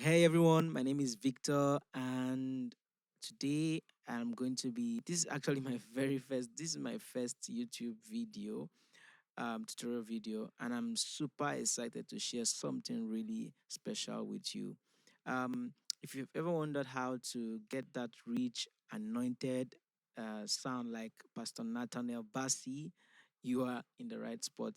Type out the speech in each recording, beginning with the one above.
Hey everyone, my name is Victor, and today I'm going to be. This is actually my very first. This is my first YouTube video, tutorial video, and I'm super excited to share something really special with you. If you've ever wondered how to get that rich, anointed sound like Pastor Nathaniel Bassey, you are in the right spot.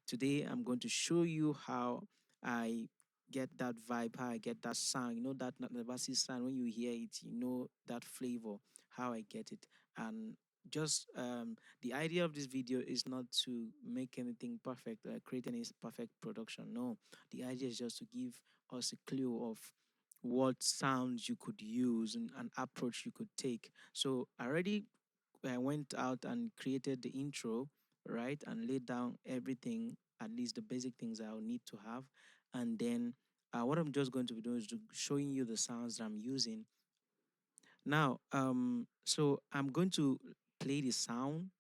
Today, I'm going to show you how I get that vibe, how I get that sound. You know that Nathaniel Bassey sound when you hear it, you know that flavor, how I get it, and just the idea of this video is not to make anything perfect, create any perfect production. No, the idea is just to give us a clue of what sounds you could use and an approach you could take. So I already went out and created the intro, right, and laid down everything, at least the basic things I'll need to have, and then what I'm just going to be doing is showing you the sounds that I'm using now. So I'm going to play the sound,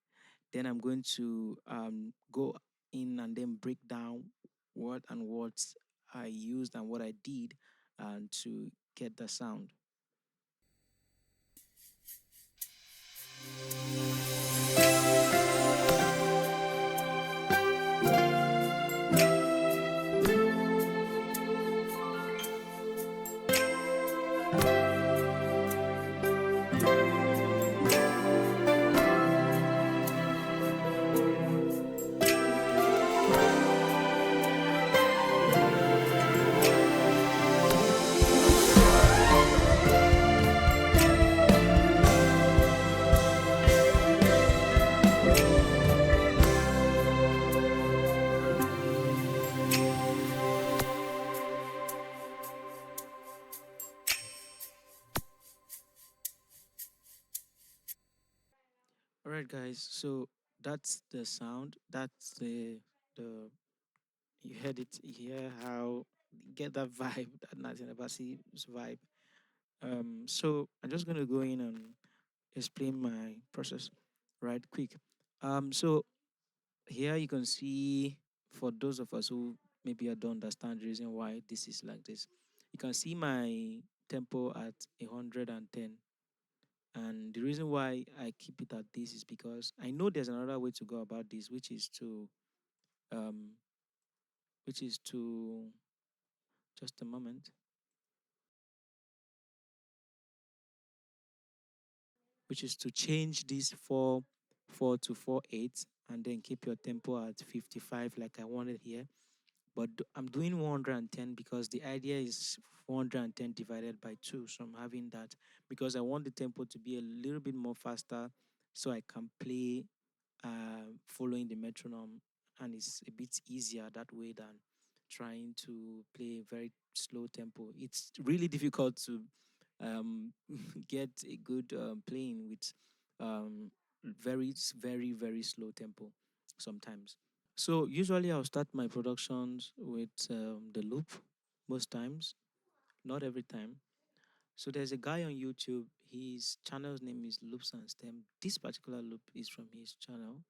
then I'm going to go in and then break down what and what I used and what I did to get the sound. All right, guys. So that's the sound. That's the you heard it here. How get that vibe, that Nathaniel Bassey's vibe. So I'm just gonna go in and explain my process right quick. So here you can see, for those of us who maybe I don't understand the reason why this is like this, you can see my tempo at 110. And the reason why I keep it at this is because I know there's another way to go about this, um, which is to just a moment, which is to change this 4 to 4/8 and then keep your tempo at 55 like I wanted here. But I'm doing 110 because the idea is 110 divided by 2. So I'm having that because I want the tempo to be a little bit more faster so I can play following the metronome, and it's a bit easier that way than trying to play very slow tempo. It's really difficult to get a good playing with very slow tempo sometimes. So usually I'll start my productions with the loop most times, not every time. So there's a guy on YouTube. His channel's name is Loops and Stem. This particular loop is from his channel.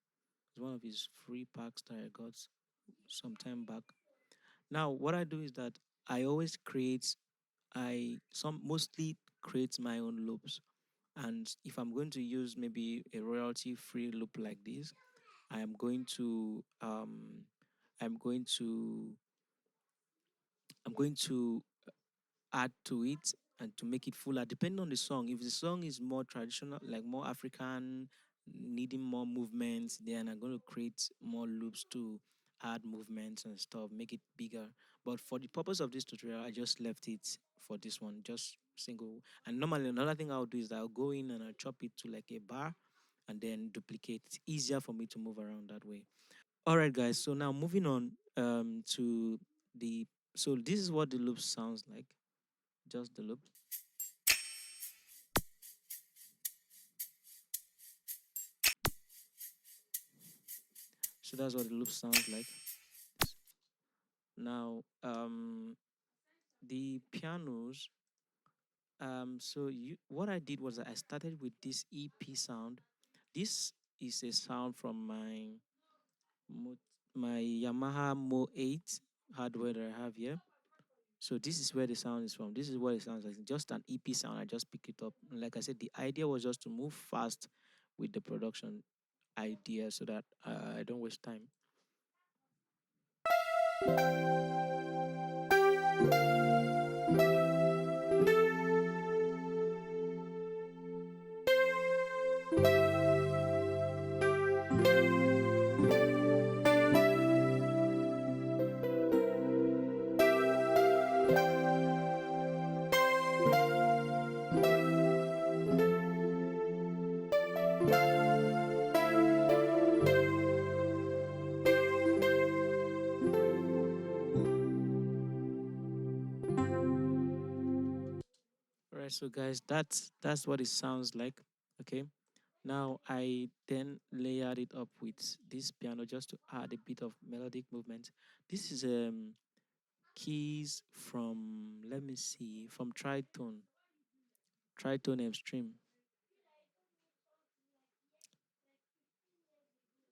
It's one of his free packs that I got some time back. Now what I do is that I always create I some mostly create my own loops. And if I'm going to use maybe a royalty free loop like this, I am going to I'm going to I'm going to add to it and to make it fuller, depending on the song. If the song is more traditional, like more African, needing more movements, then I'm going to create more loops to add movements and stuff, make it bigger. But for the purpose of this tutorial, I just left it for this one, just single. And normally, another thing I'll do is that I'll go in and I'll chop it to like a bar and then duplicate. It's easier for me to move around that way. All right, guys. So now moving on to the. So this is what the loop sounds like. Just the loop. So that's what the loop sounds like. Now, the pianos. So what I did was I started with this EP sound. This is a sound from Mo- my Yamaha Mo 8 hardware that I have here. So this is where the sound is from. This is what it sounds like. Just an EP sound. I just pick it up. And like I said, the idea was just to move fast with the production idea so that I don't waste time. All right, so guys, that's what it sounds like. Okay. Now I then layered it up with this piano just to add a bit of melodic movement. This is keys from, let me see, from Tritone Extreme.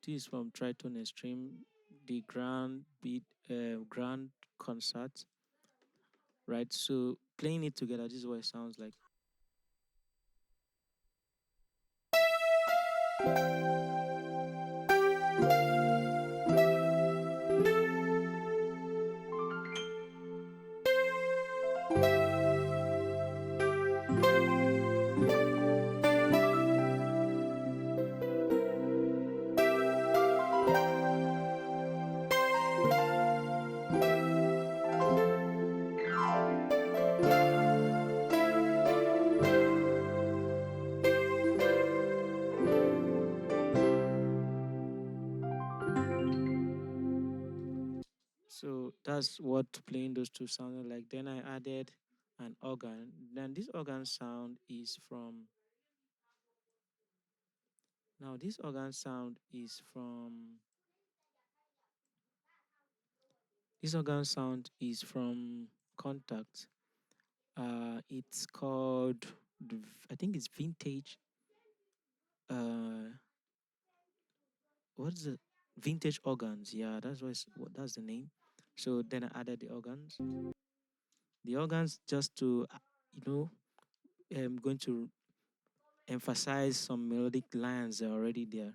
This is from Tritone Extreme, the grand concert, right? So playing it together, this is what it sounds like. So that's what playing those two sounded like. Then I added an organ. Then this organ sound is from, now this organ sound is from, this organ sound is from Contact. It's called, I think it's Vintage. Uh, what's the Vintage Organs? Yeah, that's the name. So then I added the organs. The organs just to, you know, I'm going to emphasize some melodic lines that are already there.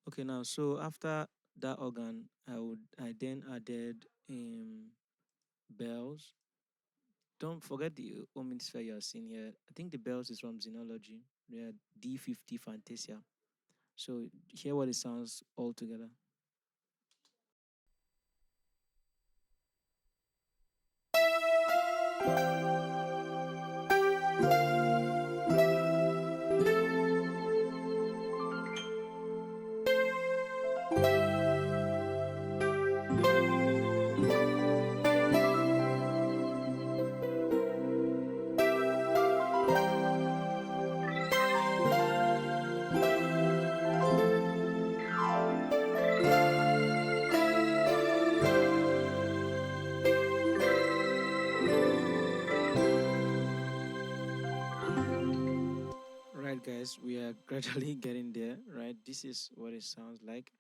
Okay, now so after that organ, I then added bells. Don't forget the home sphere you're seeing here. I think the bells is from Xenology. Yeah, D50 Fantasia. So hear what it sounds all together. Right, guys, we are gradually getting there. Right, this is what it sounds like.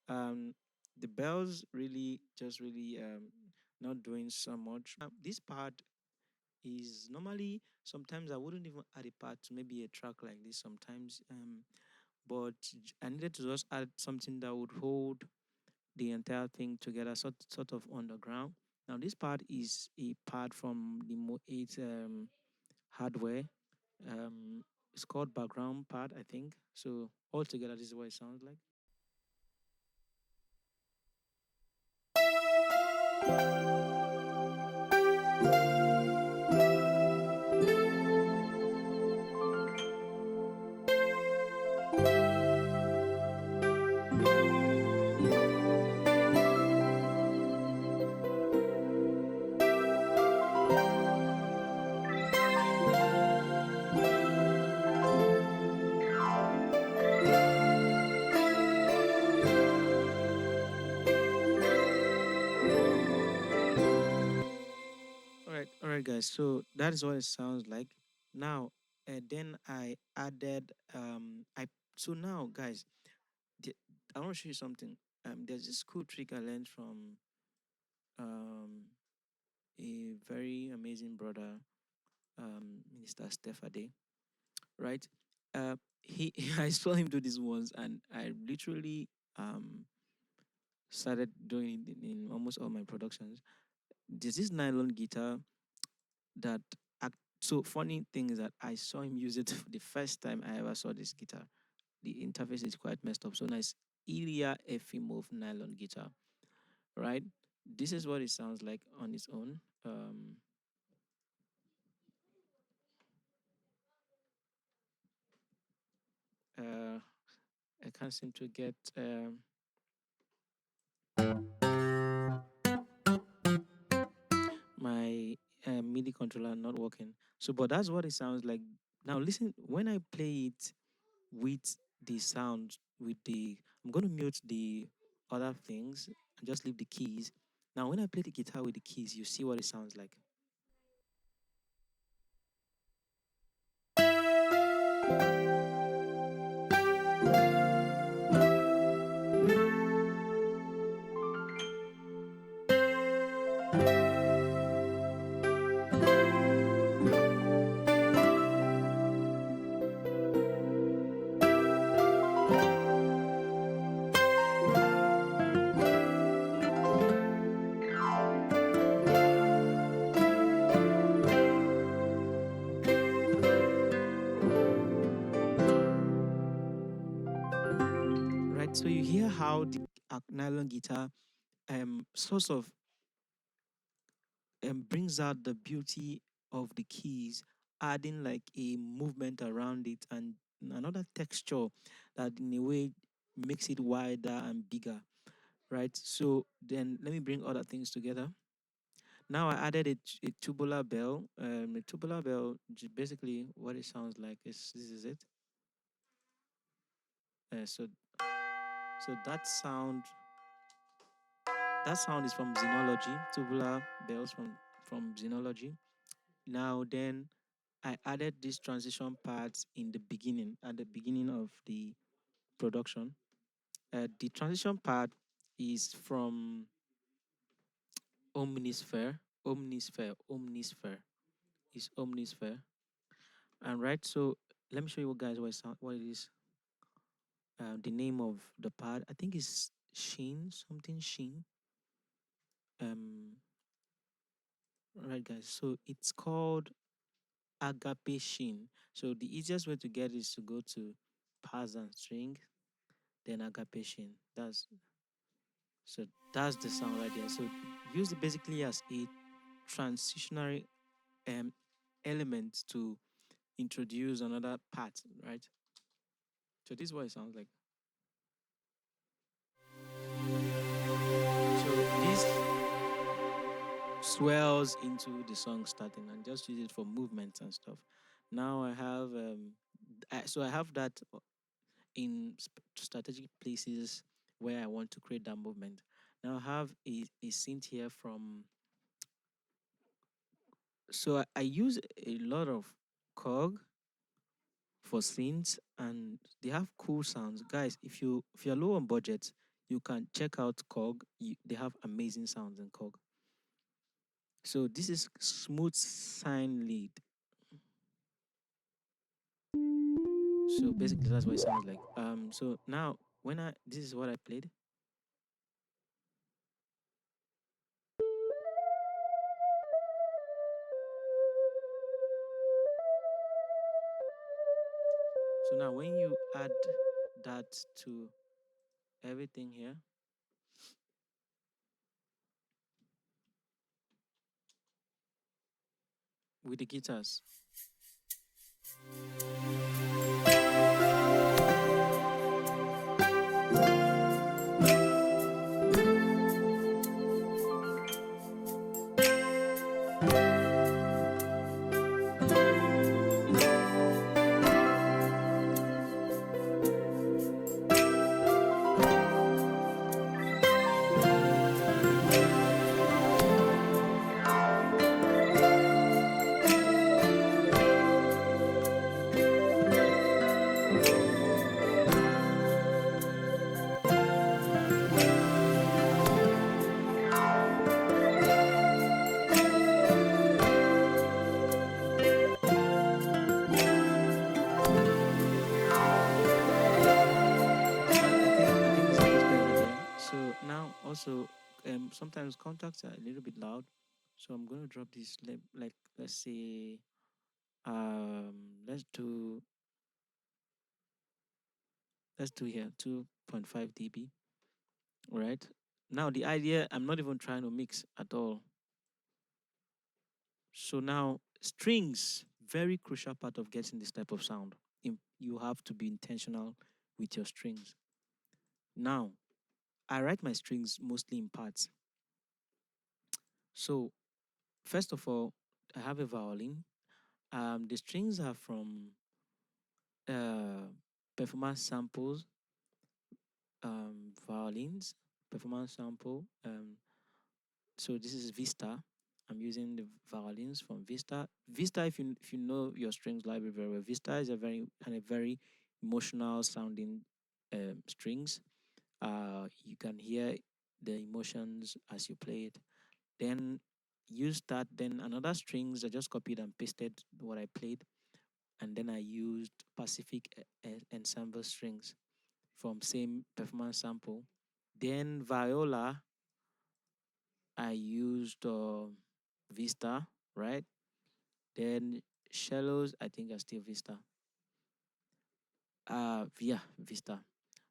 Um, the bells really not doing so much. This part is normally sometimes I wouldn't even add a part to maybe a track like this sometimes. But I needed to just add something that would hold the entire thing together, sort of underground. Now this part is a part from the Mo 8 hardware. Um, It's called background pad, I think. So altogether, this is what it sounds like. All right, guys. So that is what it sounds like. Now, then I added I so now, guys, the, I want to show you something. There's this cool trick I learned from um a very amazing brother, Minister Stefade, right? He I saw him do this once, and I literally started doing it in almost all my productions. There's this nylon guitar that so funny thing is that I saw him use it for the first time I ever saw this guitar. The interface is quite messed up. So nice Ilya Efimov nylon guitar, right? This is what it sounds like on its own. Uh, I can't seem to get my MIDI controller not working. So, but that's what it sounds like. Now, listen, when I play it with the sound, I'm going to mute the other things and just leave the keys. Now, when I play the guitar with the keys, you see what it sounds like. Right, so you hear how the nylon guitar sort of brings out the beauty of the keys, adding like a movement around it and another texture that in a way makes it wider and bigger, right? So then let me bring other things together. Now I added a tubular bell. A tubular bell, basically what it sounds like is this is it. So that sound is from Xenology, tubular bells from Xenology. Now then I added these transition parts in the beginning, at the beginning of the production. The transition part is from Omnisphere. Omnisphere is Omnisphere. And right, so let me show you guys what it is. The name of the pad, I think is Sheen, something Sheen. Um, right, guys. So it's called Agape Sheen. So the easiest way to get it is to go to Paths and String, then Agape Sheen. That's the sound right there. So use it basically as a transitionary um, element to introduce another part, right? So this is what it sounds like. So this swells into the song starting and just use it for movements and stuff. Now I have I have that in strategic places where I want to create that movement. Now I have a synth here from so I use a lot of cog for synths and they have cool sounds. Guys, if you're low on budget, you can check out cog. They have amazing sounds in cog. So this is smooth sine lead. So basically that's what it sounds like. So now when I this is what I played. So now when you add that to everything here, with the guitars. I think this is better there. So now also sometimes contacts are a little bit loud. So I'm gonna drop this like let's say let's do here 2.5 dB. Right. Now the idea, I'm not even trying to mix at all. So now strings, very crucial part of getting this type of sound. You have to be intentional with your strings. Now, I write my strings mostly in parts. So first of all, I have a violin. The strings are from uh, performance samples, violins, performance sample. So this is Vista. I'm using the violins from Vista. Vista, if you know your strings library very well, Vista is a very emotional sounding strings. You can hear the emotions as you play it. Then use that. Then another strings, I just copied and pasted what I played, and then I used Pacific ensemble strings from same performance sample. Then viola, I used Vista, right? Then cellos, I think are still Vista. Yeah, Vista.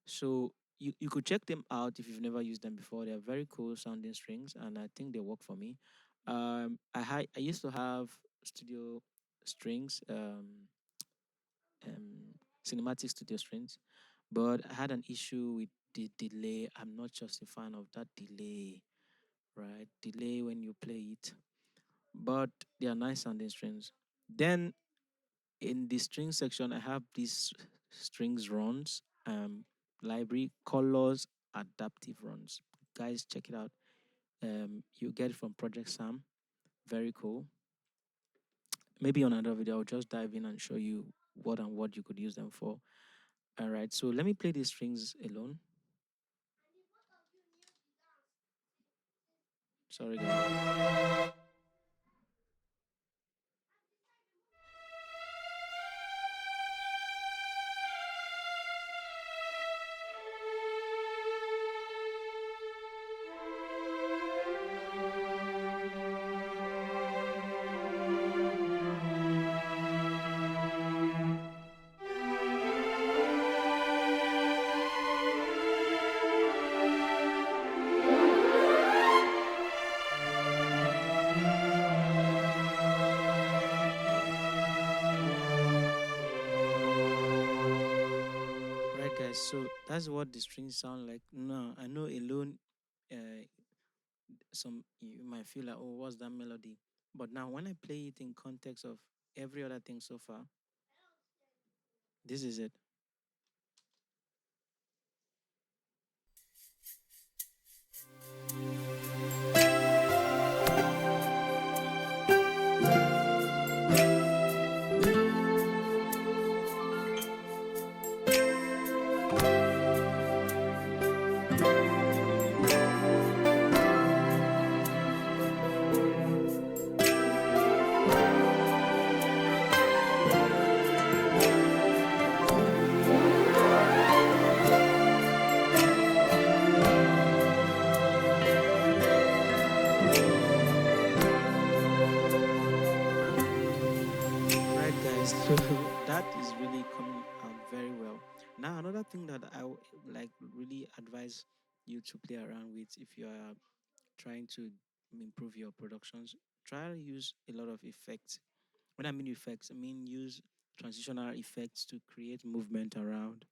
So you could check them out if you've never used them before. They're very cool sounding strings, and I think they work for me. I used to have studio strings, cinematic studio strings, but I had an issue with the delay. I'm not just a fan of that delay, right? Delay when you play it, but they are nice sounding strings. Then in the string section, I have these strings runs, library colors, adaptive runs. Guys, check it out. You get it from Project Sam. Very cool. Maybe on another video, I'll just dive in and show you what you could use them for. All right, so let me play these strings alone. Sorry, guys. Right, guys. So that's what the strings sound like. Now I know alone, uh, some you might feel like, oh, what's that melody? But now when I play it in context of every other thing so far, this is it. Right, guys. So that is really coming out very Now, another thing that like really advise you to play around with if you are trying to improve your productions, try to use a lot of effects. When I mean effects, I mean use transitional effects to create movement around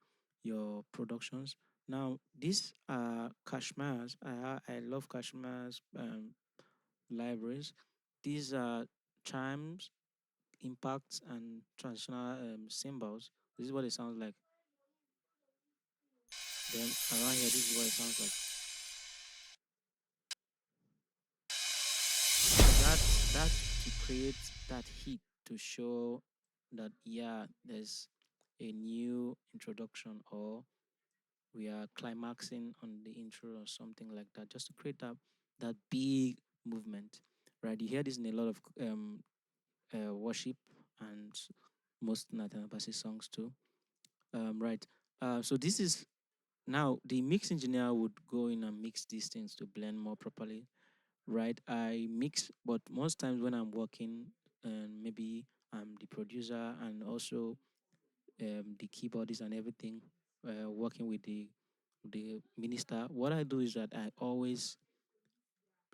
your productions. Now, these are Kashmir's. I love Kashmir's libraries. These are chimes, impacts, and transitional symbols. This is what it sounds like. Then around here, this is what it sounds like. That to create that heat to show that yeah, there's a new introduction or we are climaxing on the intro or something like that, just to create that big movement, right? You hear this in a lot of worship and most Nathaniel Bassey songs too, right? So this is now the mix engineer would go in and mix these things to blend more properly, right? I mix, but most times when I'm working and maybe I'm the producer and also the keyboardist and everything, working with the minister, what I do is that I always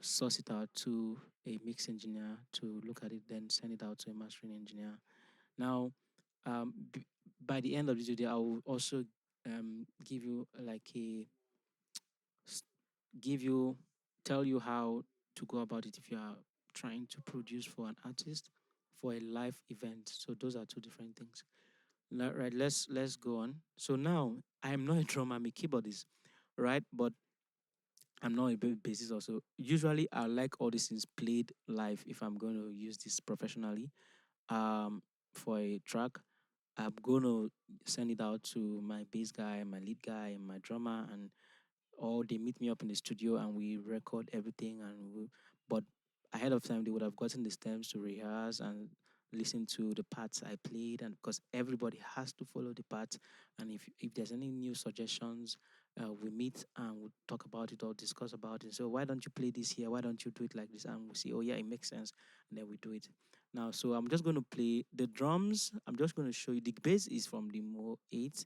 source it out to a mix engineer to look at it, then send it out to a mastering engineer. Now, by the end of this video, I will also give you like s- give you tell you how to go about it if you are trying to produce for an artist for a live event. So those are two different things. Right, let's go on. So now I am not a drummer, I'm a keyboardist, right? But I'm not a bassist also. Usually I like all these things played live if I'm going to use this professionally. For a track, I'm going to send it out to my bass guy, my lead guy, and my drummer, and or they meet me up in the studio and we record everything but ahead of time they would have gotten the stems to rehearse and listen to the parts I played, and because everybody has to follow the parts, and if there's any new suggestions, we meet and we talk about it or discuss about it. So why don't you play this here, why don't you do it like this, and we see, oh yeah, it makes sense, and then we do it. Now, so I'm just going to play the drums. I'm just going to show you the bass is from the Mo 8.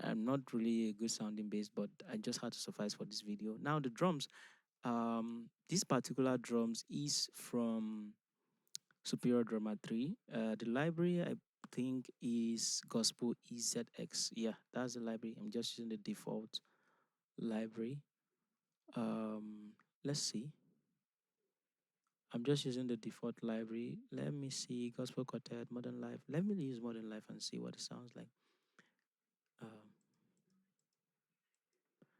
I'm not really a good sounding bass, but I just had to suffice for this video. Now the drums, this particular drums is from Superior Drummer 3. The library I think is Gospel EZX. Yeah, that's the library. I'm just using the default library. Um, let's see. I'm just using the default library. Let me see Gospel Quartet, Modern Life. Let me use Modern Life and see what it sounds like. Um,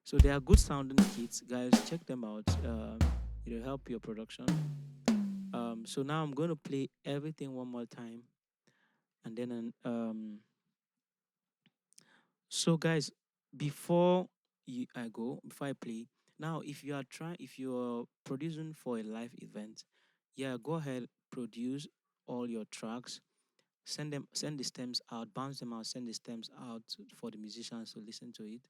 So they are good sounding kits, guys. Check them out. It'll help your production. So now I'm going to play everything one more time, and then so guys, before before I play, now if you're producing for a live event, yeah, go ahead, produce all your tracks, send the stems out, bounce them out, send the stems out for the musicians to listen to it.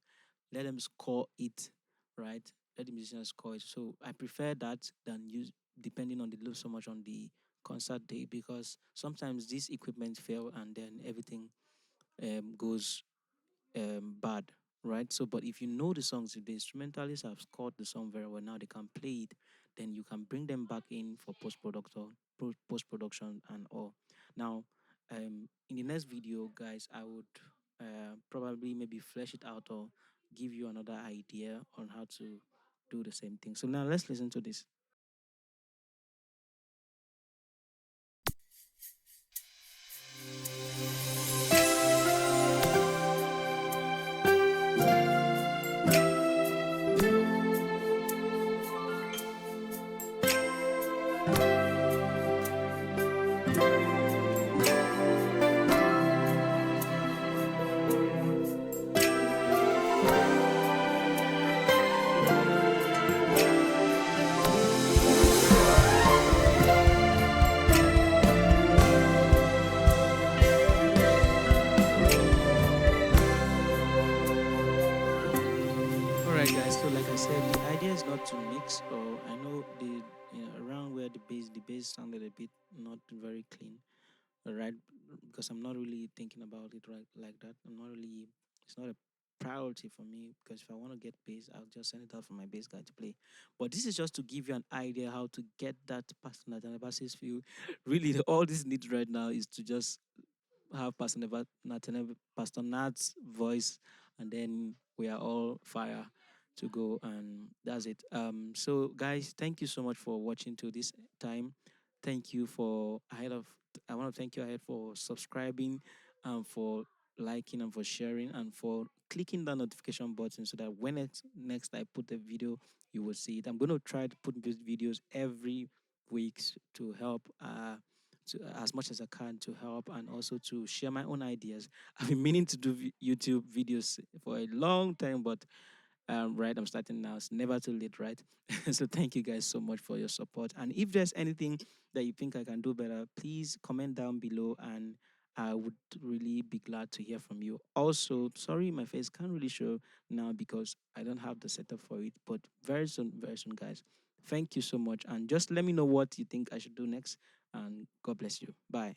Let them score it, right? Let the musicians score it. So I prefer that than use depending on the load so much on the concert day, because sometimes this equipment fail and then everything goes bad, right? So, but if you know the songs, if the instrumentalists have scored the song very well, now they can play it, then you can bring them back in for post production and all. Now, in the next video, guys, I would probably maybe flesh it out or give you another idea on how to do the same thing. So now let's listen to this. All right, guys. So, like I said, the idea is not to mix. Or I know around where the bass sounded a bit not very clean, right? Because I'm not really thinking about it right like that. I'm not really It's not a priority for me because if I want to get bass, I'll just send it out for my bass guy to play. But this is just to give you an idea how to get that Pastor Nathaniel Bassey's feel. Really, all this needs right now is to just have Pastor Nat's voice, and then we are all fire to go, and that's it. So guys, thank you so much for watching to this time. Thank you for ahead of. I want to thank you ahead for subscribing, and for liking and for sharing and for clicking the notification button so that when next I put the video, you will see it. I'm going to try to put these videos every week to help. To, as much as I can to help and also to share my own ideas. I've been meaning to do YouTube videos for a long time, but right, I'm starting now. It's never too late, right? So thank you guys so much for your support. And if there's anything that you think I can do better, please comment down below and I would really be glad to hear from you. Also, sorry, my face can't really show now because I don't have the setup for it, but very soon, guys. Thank you so much. And just let me know what you think I should do next. And God bless you. Bye.